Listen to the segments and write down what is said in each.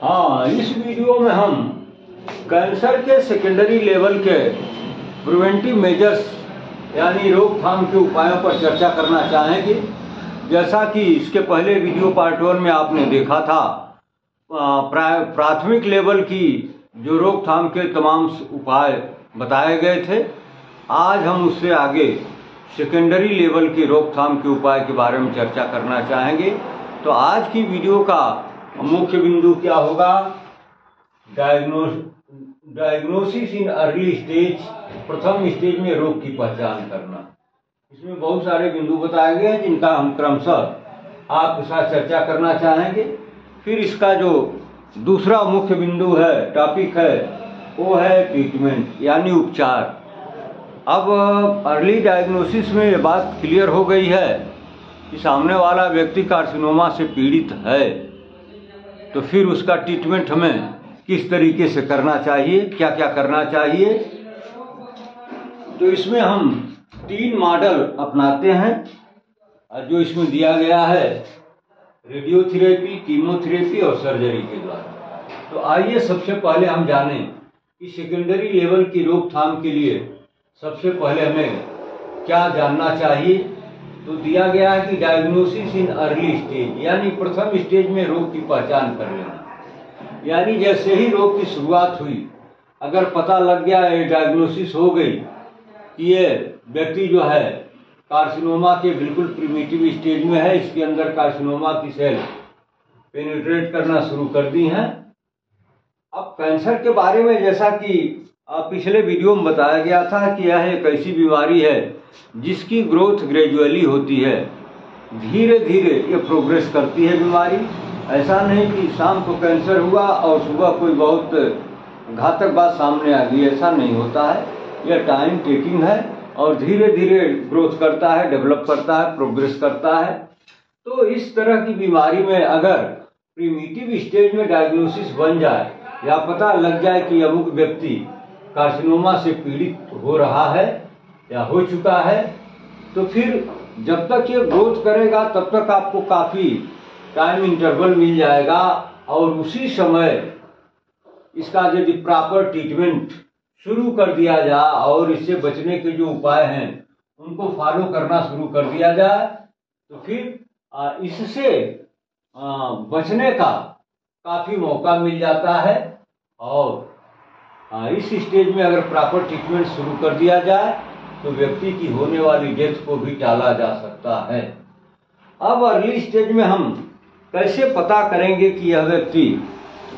हाँ, इस वीडियो में हम कैंसर के सेकेंडरी लेवल के प्रिवेंटिव मेजर्स यानी रोकथाम के उपायों पर चर्चा करना चाहेंगे। जैसा कि इसके पहले वीडियो पार्ट 1 में आपने देखा था, प्राथमिक लेवल की जो रोकथाम के तमाम उपाय बताए गए थे। आज हम उससे आगे सेकेंडरी लेवल की रोकथाम के उपाय के बारे में चर्चा करना चाहेंगे। तो आज की वीडियो का मुख्य बिंदु क्या होगा? डायग्नोसिस इन अर्ली स्टेज, प्रथम स्टेज में रोग की पहचान करना। इसमें बहुत सारे बिंदु बताए गए हैं जिनका हम क्रमशः आपके साथ चर्चा करना चाहेंगे। फिर इसका जो दूसरा मुख्य बिंदु है, टॉपिक है, वो है ट्रीटमेंट यानी उपचार। अब अर्ली डायग्नोसिस में ये बात क्लियर हो गई है कि सामने वाला व्यक्ति कार्सिनोमा से पीड़ित है, तो फिर उसका ट्रीटमेंट हमें किस तरीके से करना चाहिए, क्या क्या करना चाहिए। तो इसमें हम 3 मॉडल अपनाते हैं जो इसमें दिया गया है, रेडियोथेरेपी, कीमोथेरेपी और सर्जरी के द्वारा। तो आइए सबसे पहले हम जानें कि सेकेंडरी लेवल की रोकथाम के लिए सबसे पहले हमें क्या जानना चाहिए। तो दिया गया है कि डायग्नोसिस इन अर्ली स्टेज यानी प्रथम स्टेज में रोग की पहचान कर लेना। यानी जैसे ही रोग की शुरुआत हुई, अगर पता लग गया, डायग्नोसिस हो गई कि ये व्यक्ति जो है कार्सिनोमा के बिल्कुल प्रिमिटिव स्टेज में है, इसके अंदर कार्सिनोमा की सेल पेनिट्रेट करना शुरू कर दी हैं। अब कैंसर के बारे में जैसा कि पिछले वीडियो में बताया गया था कि यह एक ऐसी बीमारी है जिसकी ग्रोथ ग्रेजुअली होती है, धीरे धीरे ये प्रोग्रेस करती है बीमारी। ऐसा नहीं कि शाम को कैंसर हुआ और सुबह कोई बहुत घातक बात सामने आ गई, ऐसा नहीं होता है। यह टाइम टेकिंग है और धीरे धीरे ग्रोथ करता है, डेवलप करता है, प्रोग्रेस करता है। तो इस तरह की बीमारी में अगर प्रिमिटिव स्टेज में डायग्नोसिस बन जाए या पता लग जाए कि अमुक व्यक्ति कार्सिनोमा से पीड़ित हो रहा है या हो चुका है, तो फिर जब तक ये ग्रोथ करेगा तब तक आपको काफ़ी टाइम इंटरवल मिल जाएगा और उसी समय इसका यदि प्रॉपर ट्रीटमेंट शुरू कर दिया जाए और इससे बचने के जो उपाय हैं उनको फॉलो करना शुरू कर दिया जाए, तो फिर इससे बचने का काफ़ी मौका मिल जाता है। और इस स्टेज में अगर प्रॉपर ट्रीटमेंट शुरू कर दिया जाए तो व्यक्ति की होने वाली डेथ को भी टाला जा सकता है। अब अर्ली स्टेज में हम कैसे पता करेंगे कि यह व्यक्ति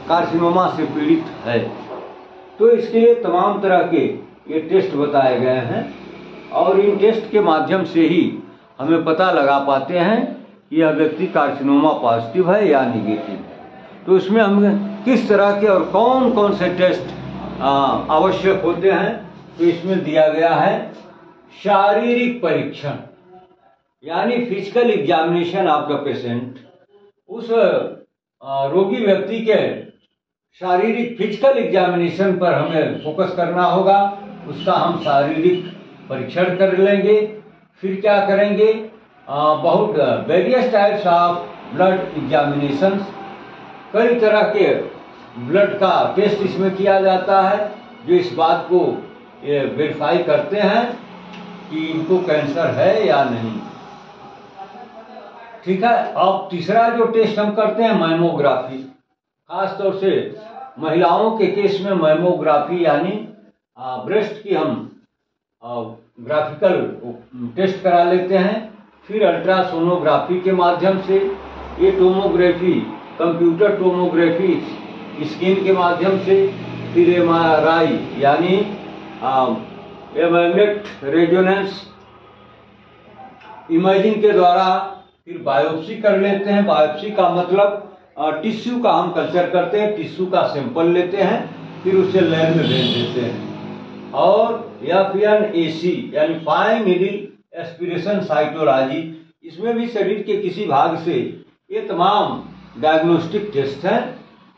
कार्सिनोमा से पीड़ित है? तो इसके लिए तमाम तरह के ये टेस्ट बताए गए हैं और इन टेस्ट के माध्यम से ही हमें पता लगा पाते हैं कि यह व्यक्ति कार्सिनोमा पॉजिटिव है या निगेटिव है। तो इसमें हम किस तरह के और कौन कौन से टेस्ट आवश्यक होते हैं, तो इसमें दिया गया है शारीरिक परीक्षण यानी physical examination of the patient. उस रोगी व्यक्ति के शारीरिक फिजिकल एग्जामिनेशन पर हमें फोकस करना होगा, उसका हम शारीरिक परीक्षण कर लेंगे। फिर क्या करेंगे, बहुत various types of blood examination, कई तरह के ब्लड का टेस्ट इसमें किया जाता है जो इस बात को वेरीफाई करते हैं कि इनको कैंसर है या नहीं। ठीक है। अब तीसरा जो टेस्ट हम करते हैं मैमोग्राफी, खास तौर से महिलाओं के केस में मैमोग्राफी यानी ब्रेस्ट की हम ग्राफिकल टेस्ट करा लेते हैं। फिर अल्ट्रासोनोग्राफी के माध्यम से, ये टोमोग्राफी कंप्यूटर टोमोग्राफी स्कैन के माध्यम से, फिर MRI यानी मैग्नेट रेजोनेंस इमेजिंग के द्वारा फिर बायोप्सी कर लेते हैं। बायोप्सी का मतलब टिश्यू का हम कल्चर करते हैं, टिश्यू का सैंपल लेते हैं, फिर उसे लैब में भेज देते हैं। और FNAC यानी फाइन नीडल एस्पिरेशन साइटोलॉजी, इसमें भी शरीर के किसी भाग से ये तमाम डायग्नोस्टिक टेस्ट हैं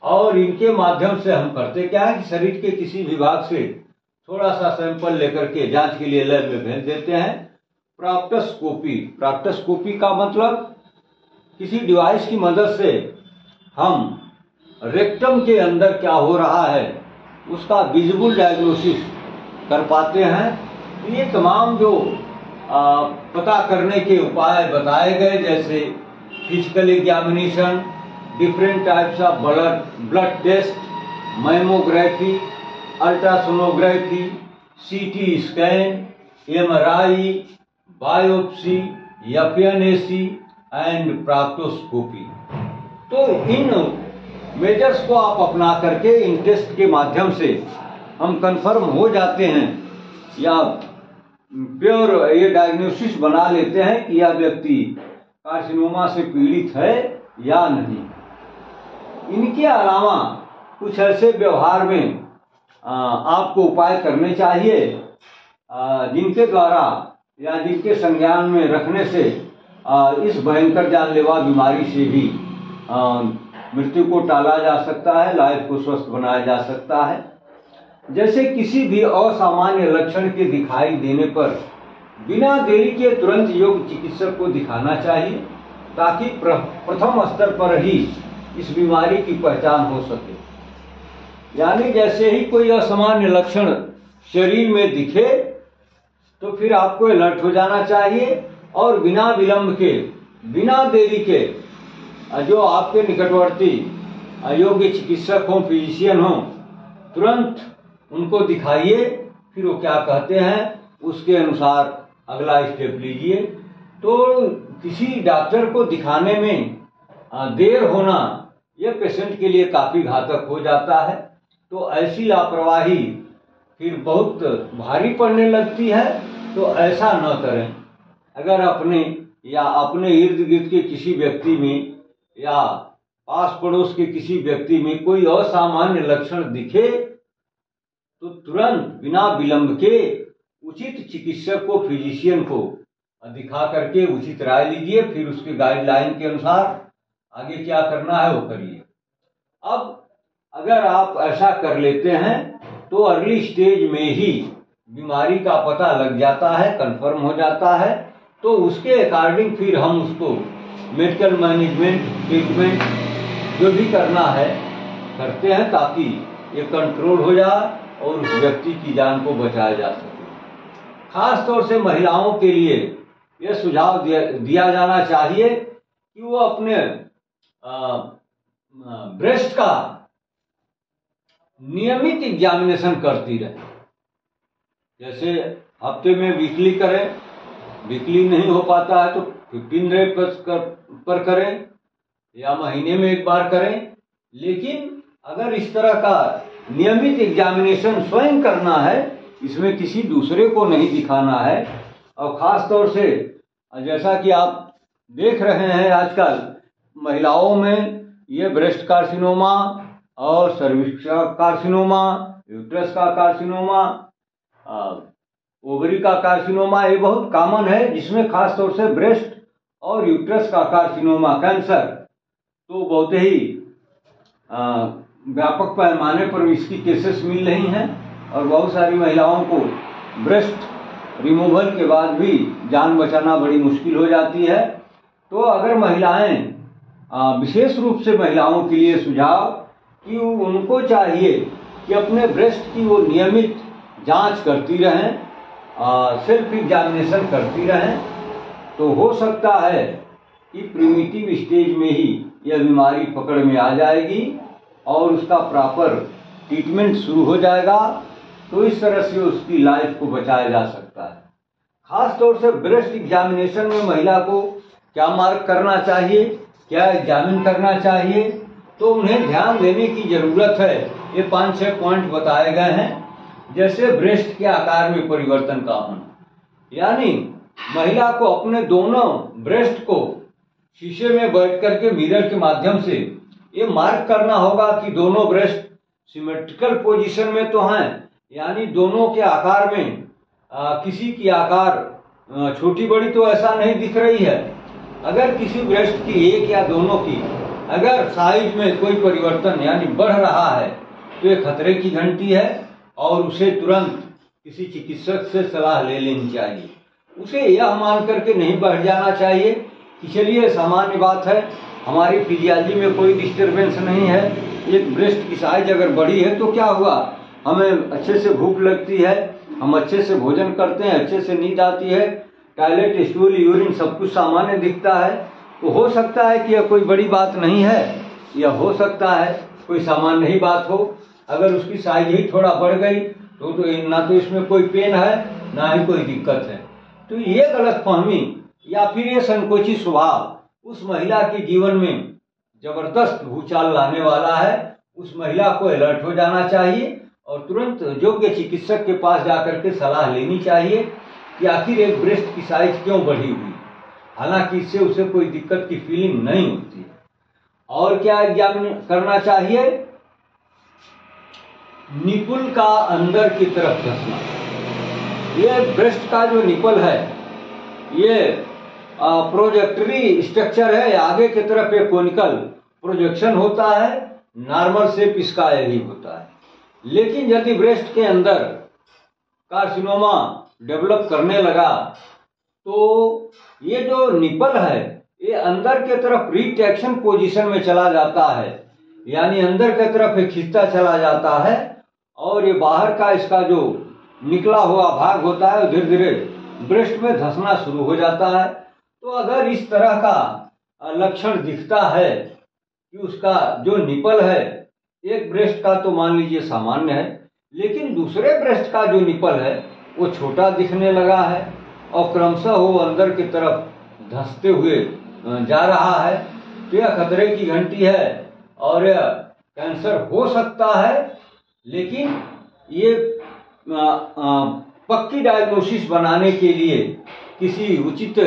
और इनके माध्यम से हम करते क्या है कि शरीर के किसी भी भाग से थोड़ा सा सैंपल लेकर के जांच के लिए लैब में भेज देते हैं। प्रॉक्टोस्कोपी, प्रॉक्टोस्कोपी का मतलब किसी डिवाइस की मदद से हम रेक्टम के अंदर क्या हो रहा है उसका विजिबल डायग्नोसिस कर पाते हैं। तो ये तमाम जो पता करने के उपाय बताए गए, जैसे physical examination, different types of blood test, mammography, ultrasonography, CT scan, MRI, biopsy, FNAC and proctoscopy. तो इन मेजर्स को आप अपना करके इन टेस्ट के माध्यम से हम कंफर्म हो जाते हैं या प्योर ये डायग्नोसिस बना लेते हैं कि यह व्यक्ति कार्सिनोमा से पीड़ित है या नहीं। इनके अलावा कुछ ऐसे व्यवहार में आपको उपाय करने चाहिए जिनके द्वारा या जिनके संज्ञान में रखने से इस भयंकर जानलेवा बीमारी से भी मृत्यु को टाला जा सकता है, लाइफ को स्वस्थ बनाया जा सकता है। जैसे किसी भी असामान्य लक्षण के दिखाई देने पर बिना देरी के तुरंत योग्य चिकित्सक को दिखाना चाहिए ताकि प्रथम स्तर पर ही इस बीमारी की पहचान हो सके। यानी जैसे ही कोई असामान्य लक्षण शरीर में दिखे तो फिर आपको अलर्ट हो जाना चाहिए और बिना विलंब के, बिना देरी के जो आपके निकटवर्ती योग्य चिकित्सक हो, फिजिशियन हो, तुरंत उनको दिखाइए। फिर वो क्या कहते हैं उसके अनुसार अगला स्टेप लीजिए। तो किसी डॉक्टर को दिखाने में देर होना यह पेशेंट के लिए काफ़ी घातक हो जाता है। तो ऐसी लापरवाही फिर बहुत भारी पड़ने लगती है, तो ऐसा न करें। अगर अपने या अपने इर्द गिर्द के किसी व्यक्ति में या पास पड़ोस के किसी व्यक्ति में कोई असामान्य लक्षण दिखे तो तुरंत बिना विलंब के उचित चिकित्सक को, फिजिशियन को दिखा करके उचित राय लीजिए। फिर उसके गाइडलाइन के अनुसार आगे क्या करना है वो करिए। अब अगर आप ऐसा कर लेते हैं तो अर्ली स्टेज में ही बीमारी का पता लग जाता है, कंफर्म हो जाता है, तो उसके अकॉर्डिंग फिर हम उसको मेडिकल मैनेजमेंट, ट्रीटमेंट जो भी करना है करते हैं ताकि ये कंट्रोल हो जाए और उस व्यक्ति की जान को बचाया जा सके। खास तौर से महिलाओं के लिए यह सुझाव दिया जाना चाहिए कि वो अपने ब्रेस्ट का नियमित एग्जामिनेशन करती रहे। जैसे हफ्ते में वीकली करें, वीकली नहीं हो पाता है तो 15 डेज पर करें या महीने में एक बार करें। लेकिन अगर इस तरह का नियमित एग्जामिनेशन स्वयं करना है, इसमें किसी दूसरे को नहीं दिखाना है। और ख़ास तौर से जैसा कि आप देख रहे हैं आजकल महिलाओं में ये ब्रेस्ट कार्सिनोमा और सर्विक्स का कार्सिनोमा, यूट्रस का कार्सिनोमा, ओवरी का कार्सिनोमा, ये बहुत कॉमन है, जिसमें खास तौर से ब्रेस्ट और यूट्रस का कार्सिनोमा कैंसर तो बहुत ही व्यापक पैमाने पर इसकी केसेस मिल रही हैं। और बहुत सारी महिलाओं को ब्रेस्ट रिमूवल के बाद भी जान बचाना बड़ी मुश्किल हो जाती है। तो अगर महिलाएं, विशेष रूप से महिलाओं के लिए सुझाव कि उनको चाहिए कि अपने ब्रेस्ट की वो नियमित जांच करती रहें, सेल्फ एग्जामिनेशन करती रहें, तो हो सकता है कि प्रिमिटिव स्टेज में ही यह बीमारी पकड़ में आ जाएगी और उसका प्रॉपर ट्रीटमेंट शुरू हो जाएगा। तो इस तरह से उसकी लाइफ को बचाया जा सकता है। खास तौर से ब्रेस्ट एग्जामिनेशन में महिला को क्या मार्क करना चाहिए, क्या एग्जामिन करना चाहिए, तो उन्हें ध्यान देने की ज़रूरत है। ये 5-6 पॉइंट बताए गए हैं। जैसे ब्रेस्ट के आकार में परिवर्तन का होना, यानी महिला को अपने दोनों ब्रेस्ट को शीशे में बैठ करके मिरर के माध्यम से ये मार्क करना होगा कि दोनों ब्रेस्ट सिमेट्रिकल पोजीशन में तो हैं, यानी दोनों के आकार में किसी की आकार छोटी बड़ी तो ऐसा नहीं दिख रही है। अगर किसी ब्रेस्ट की एक या दोनों की अगर साइज में कोई परिवर्तन यानी बढ़ रहा है तो ये खतरे की घंटी है और उसे तुरंत किसी चिकित्सक से सलाह ले लेनी चाहिए। उसे यह मान करके नहीं बढ़ जाना चाहिए कि चलिए सामान्य बात है, हमारी फिजियोलॉजी में कोई डिस्टर्बेंस नहीं है, एक ब्रेस्ट की साइज अगर बड़ी है तो क्या हुआ, हमें अच्छे से भूख लगती है, हम अच्छे से भोजन करते हैं, अच्छे से नींद आती है, टॉयलेट स्टूल यूरिन सब कुछ सामान्य दिखता है। तो हो सकता है कि यह कोई बड़ी बात नहीं है, या हो सकता है कोई सामान्य ही बात हो। अगर उसकी साइज ही थोड़ा बढ़ गई तो ना तो इसमें कोई पेन है ना ही कोई दिक्कत है। तो ये गलतफहमी या फिर ये संकोची स्वभाव उस महिला के जीवन में जबरदस्त भूचाल लाने वाला है। उस महिला को अलर्ट हो जाना चाहिए और तुरंत योग्य चिकित्सक के पास जाकर के सलाह लेनी चाहिए कि आखिर एक ब्रेस्ट की साइज क्यों बढ़ी हुई। हालांकि इससे उसे कोई दिक्कत की फीलिंग नहीं होती है। और क्या एग्जामिन करना चाहिए, निपुल का अंदर की तरफ धंसना। ये ब्रेस्ट का जो निपल है ये प्रोजेक्टरी स्ट्रक्चर है, आगे की तरफ एक कोनिकल प्रोजेक्शन होता है, नॉर्मल शेप इसका यही होता है। लेकिन यदि ब्रेस्ट के अंदर कार्सिनोमा डेवलप करने लगा तो ये जो निपल है ये अंदर के तरफ रिट्रैक्शन पोजीशन में चला जाता है, यानी अंदर की तरफ एक खिंचता चला जाता है और ये बाहर का इसका जो निकला हुआ भाग होता है धीरे धीरे ब्रेस्ट में धंसना शुरू हो जाता है। तो अगर इस तरह का लक्षण दिखता है कि उसका जो निपल है, एक ब्रेस्ट का तो मान लीजिए सामान्य है, लेकिन दूसरे ब्रेस्ट का जो निपल है वो छोटा दिखने लगा है और क्रमशः वो अंदर की तरफ धंसते हुए जा रहा है, तो यह खतरे की घंटी है और यह कैंसर हो सकता है। लेकिन ये पक्की डायग्नोसिस बनाने के लिए किसी उचित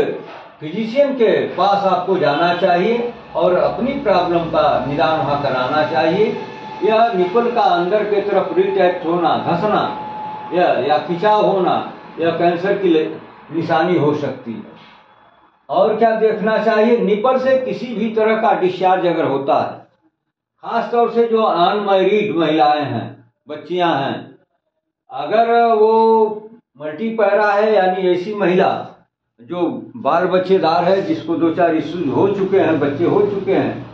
फिजिशियन के पास आपको जाना चाहिए और अपनी प्रॉब्लम का निदान वहाँ कराना चाहिए। यह निपल का अंदर के तरफ रिट्रैक्ट होना, धंसना या खिंचाव होना, यह कैंसर की निशानी हो सकती है। और क्या देखना चाहिए, निपल से किसी भी तरह का डिस्चार्ज अगर होता है, खास तौर से जो अनमैरिड महिलाएं हैं, बच्चियां हैं, अगर वो मल्टीपैरा है यानी ऐसी महिला जो बाल बच्चेदार है, जिसको 2-4 इश्यूज हो चुके हैं, बच्चे हो चुके हैं,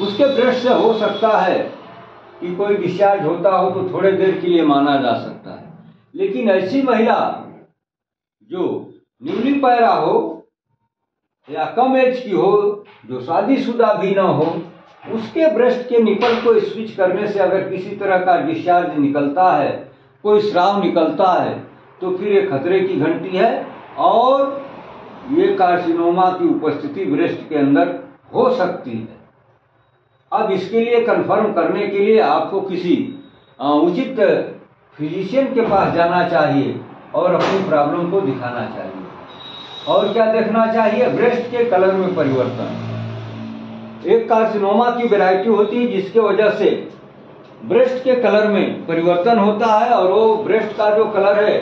उसके ब्रेस्ट से हो सकता है कि कोई डिस्चार्ज होता हो तो थोड़े देर के लिए माना जा सकता है। लेकिन ऐसी महिला जो न्यूली पैरा हो या कम एज की हो, जो शादीशुदा भी ना हो, उसके ब्रेस्ट के निपल को स्विच करने से अगर किसी तरह का डिस्चार्ज निकलता है, कोई स्राव निकलता है, तो फिर ये खतरे की घंटी है और ये कार्सिनोमा की उपस्थिति ब्रेस्ट के अंदर हो सकती है। अब इसके लिए कंफर्म करने के लिए आपको किसी उचित फिजिशियन के पास जाना चाहिए और अपनी प्रॉब्लम को दिखाना चाहिए। और क्या देखना चाहिए, ब्रेस्ट के कलर में परिवर्तन। एक कार्सिनोमा की वैरायटी होती है जिसके वजह से ब्रेस्ट के कलर में परिवर्तन होता है और वो ब्रेस्ट का जो कलर है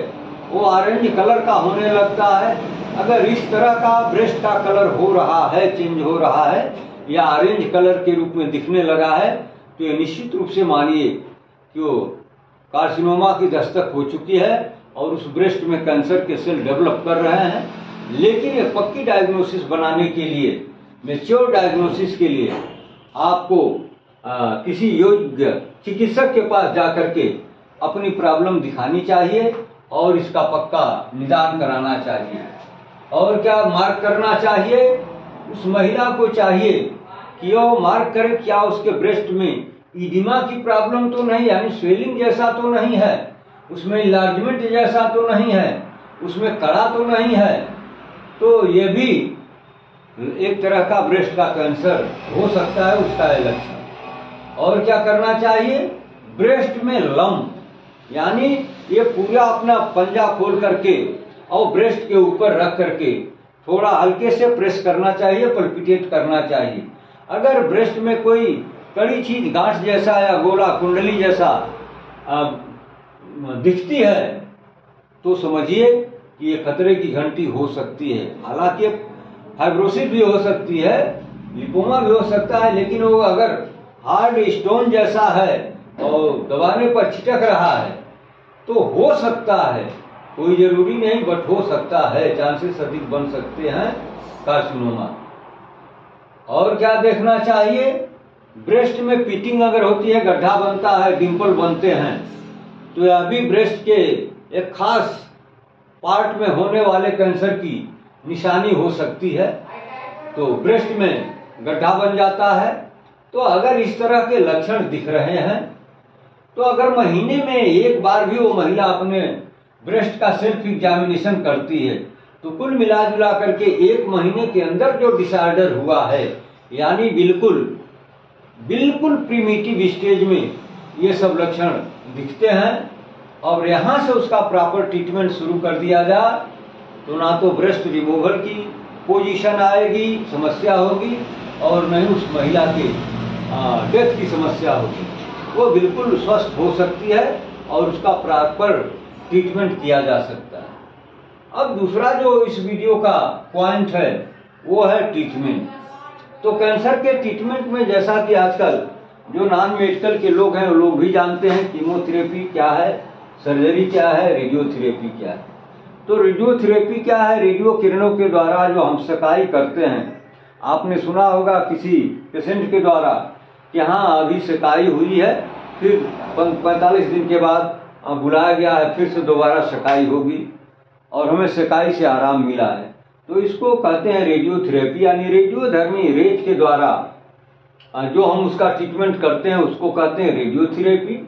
वो ऑरेंज कलर का होने लगता है। अगर इस तरह का ब्रेस्ट का कलर हो रहा है, चेंज हो रहा है या ऑरेंज कलर के रूप में दिखने लगा है, तो ये निश्चित रूप से मानिए कि वो कार्सिनोमा की दस्तक हो चुकी है और उस ब्रेस्ट में कैंसर के सेल डेवलप कर रहे हैं। लेकिन ये पक्की डायग्नोसिस बनाने के लिए, मैच्योर डायग्नोसिस के लिए आपको किसी योग्य चिकित्सक के पास जाकर के अपनी प्रॉब्लम दिखानी चाहिए और इसका पक्का निदान कराना चाहिए। और क्या मार्क करना चाहिए, उस महिला को चाहिए कि वो मार्क करे क्या उसके ब्रेस्ट में इडिमा की प्रॉब्लम तो नहीं, यानी स्वेलिंग जैसा तो नहीं है, उसमें इलार्जमेंट जैसा तो नहीं है, उसमें कड़ा तो नहीं है, तो ये भी एक तरह का ब्रेस्ट का कैंसर हो सकता है, उसका लक्षण। और क्या करना चाहिए, ब्रेस्ट में लम्प, यानी ये पूरा अपना पंजा खोल करके और ब्रेस्ट के ऊपर रख करके थोड़ा हल्के से प्रेस करना चाहिए, पल्पिटेट करना चाहिए। अगर ब्रेस्ट में कोई कड़ी चीज गांठ जैसा या गोला कुंडली जैसा दिखती है तो समझिए कि ये खतरे की घंटी हो सकती है। हालांकि फाइब्रोसिस भी हो सकती है, लिपोमा भी हो सकता है, लेकिन वो अगर हार्ड स्टोन जैसा है और दबाने पर छिटक रहा है तो हो सकता है, कोई जरूरी नहीं बट हो सकता है, चांसेस अधिक बन सकते हैं कार्सिनोमा। और क्या देखना चाहिए, ब्रेस्ट में पिटिंग अगर होती है, गड्ढा बनता है, डिंपल बनते हैं, तो यह भी ब्रेस्ट के एक खास पार्ट में होने वाले कैंसर की निशानी हो सकती है। तो ब्रेस्ट में गड्ढा बन जाता है। तो अगर इस तरह के लक्षण दिख रहे हैं तो अगर महीने में एक बार भी वो महिला अपने ब्रेस्ट का सेल्फ एग्जामिनेशन करती है तो कुल मिला जुला करके 1 महीने के अंदर जो डिसऑर्डर हुआ है, यानी बिल्कुल प्रिमिटिव स्टेज में ये सब लक्षण दिखते हैं और यहाँ से उसका प्रॉपर ट्रीटमेंट शुरू कर दिया जाए तो ना तो ब्रेस्ट रिमूवल की पोजीशन आएगी, समस्या होगी, और नहीं उस महिला के डेथ की समस्या होगी। वो बिल्कुल स्वस्थ हो सकती है और उसका प्रॉपर ट्रीटमेंट किया जा सकता है। अब दूसरा जो इस वीडियो का पॉइंट है वो है ट्रीटमेंट। तो कैंसर के ट्रीटमेंट में जैसा कि आजकल जो नॉन मेडिकल के लोग हैं वो लोग भी जानते हैं कीमोथेरेपी क्या है, सर्जरी क्या है, रेडियोथेरेपी क्या है। तो रेडियोथेरेपी क्या है? रेडियो किरणों के द्वारा जो हम सेकाई करते हैं, आपने सुना होगा किसी पेशेंट के द्वारा कि हाँ अभी सेकाई हुई है, फिर 45 दिन के बाद बुलाया गया है, फिर से दोबारा सेकाई होगी और हमें सेकाई से आराम मिला है। तो इसको कहते हैं रेडियोथेरेपी, यानी रेडियोधर्मी रेज के द्वारा जो हम उसका ट्रीटमेंट करते हैं उसको कहते हैं रेडियोथेरेपी,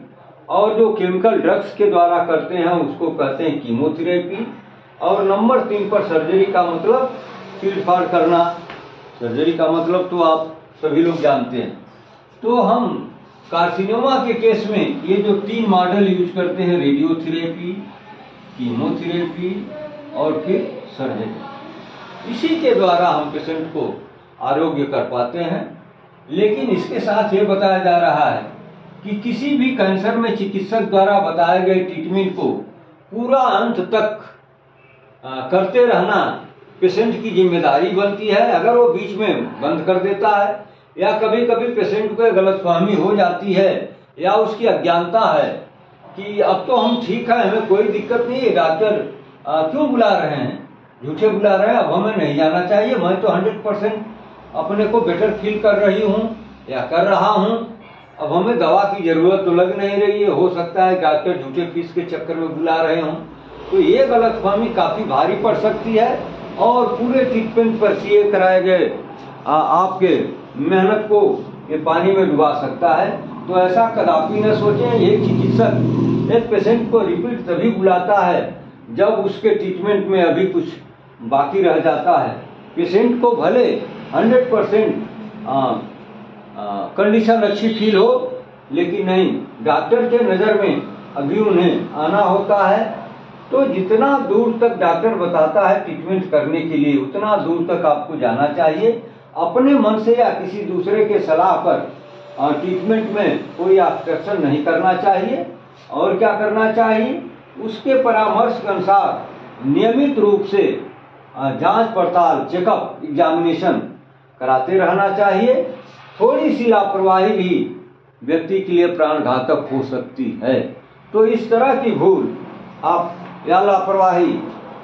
और जो केमिकल ड्रग्स के द्वारा करते हैं उसको कहते हैं कीमोथेरेपी। और नंबर 3 पर सर्जरी का मतलब चीरफाड़ करना। सर्जरी का मतलब तो आप सभी लोग जानते हैं। तो हम कार्सिनोमा के केस में ये जो 3 मॉडल यूज करते हैं, रेडियोथेरेपी, कीमोथेरेपी और फिर सर्जरी, इसी के द्वारा हम पेशेंट को आरोग्य कर पाते हैं। लेकिन इसके साथ ये बताया जा रहा है कि किसी भी कैंसर में चिकित्सक द्वारा बताए गए ट्रीटमेंट को पूरा अंत तक करते रहना पेशेंट की जिम्मेदारी बनती है। अगर वो बीच में बंद कर देता है या कभी कभी पेशेंट को गलतफहमी हो जाती है या उसकी अज्ञानता है कि अब तो हम ठीक है, हमें कोई दिक्कत नहीं है, डॉक्टर क्यों बुला रहे हैं, झूठे बुला रहे हैं, अब हमें नहीं जाना चाहिए, मैं तो 100% अपने को बेटर फील कर रही हूँ या कर रहा हूँ, अब हमें दवा की जरूरत तो लग नहीं रही है, हो सकता है डॉक्टर झूठे फीस के चक्कर में बुला रहे हों। तो ये गलतफहमी काफी भारी पड़ सकती है और पूरे ट्रीटमेंट पर किए कराए गए आपके मेहनत को ये पानी में डुबा सकता है। तो ऐसा कदापि न सोचें। एक चिकित्सक एक पेशेंट को रिपीट तभी बुलाता है जब उसके ट्रीटमेंट में अभी कुछ बाकी रह जाता है। पेशेंट को भले 100% कंडीशन अच्छी फील हो, लेकिन नहीं, डॉक्टर के नज़र में अभी उन्हें आना होता है। तो जितना दूर तक डॉक्टर बताता है ट्रीटमेंट करने के लिए, उतना दूर तक आपको जाना चाहिए। अपने मन से या किसी दूसरे के सलाह पर ट्रीटमेंट में कोई ऑब्स्ट्रक्शन नहीं करना चाहिए। और क्या करना चाहिए? उसके परामर्श के अनुसार नियमित रूप से जांच पड़ताल, चेकअप, एग्जामिनेशन कराते रहना चाहिए। थोड़ी सी लापरवाही भी व्यक्ति के लिए प्राणघातक हो सकती है। तो इस तरह की भूल आप या लापरवाही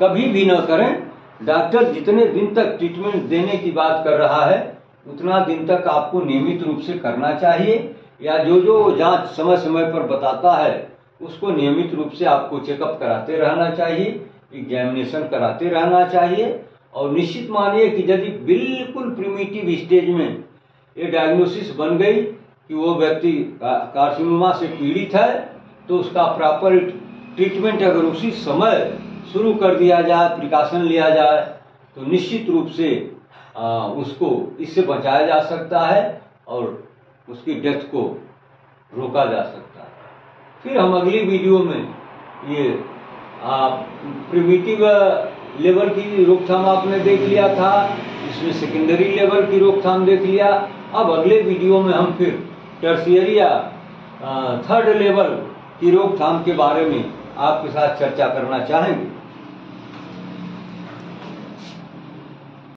कभी भी न करें। डॉक्टर जितने दिन तक ट्रीटमेंट देने की बात कर रहा है उतना दिन तक आपको नियमित रूप से करना चाहिए, या जो जांच समय समय पर बताता है उसको नियमित रूप से आपको चेकअप कराते रहना चाहिए, एग्जामिनेशन कराते रहना चाहिए। और निश्चित मानिए कि यदि बिल्कुल प्रिमिटिव स्टेज में ये डायग्नोसिस बन गई कि वो व्यक्ति कार्सिनोमा से पीड़ित है, तो उसका प्रॉपर ट्रीटमेंट अगर उसी समय शुरू कर दिया जाए, प्रिकॉशन लिया जाए, तो निश्चित रूप से उसको इससे बचाया जा सकता है और उसकी डेथ को रोका जा सकता है। फिर हम अगली वीडियो में ये प्रिमिटिव लेवल की रोकथाम आपने देख लिया था, इसमें सेकेंडरी लेवल की रोकथाम देख लिया। अब अगले वीडियो में हम फिर टर्शियरी या 3rd लेवल की रोकथाम के बारे में आपके साथ चर्चा करना चाहेंगे।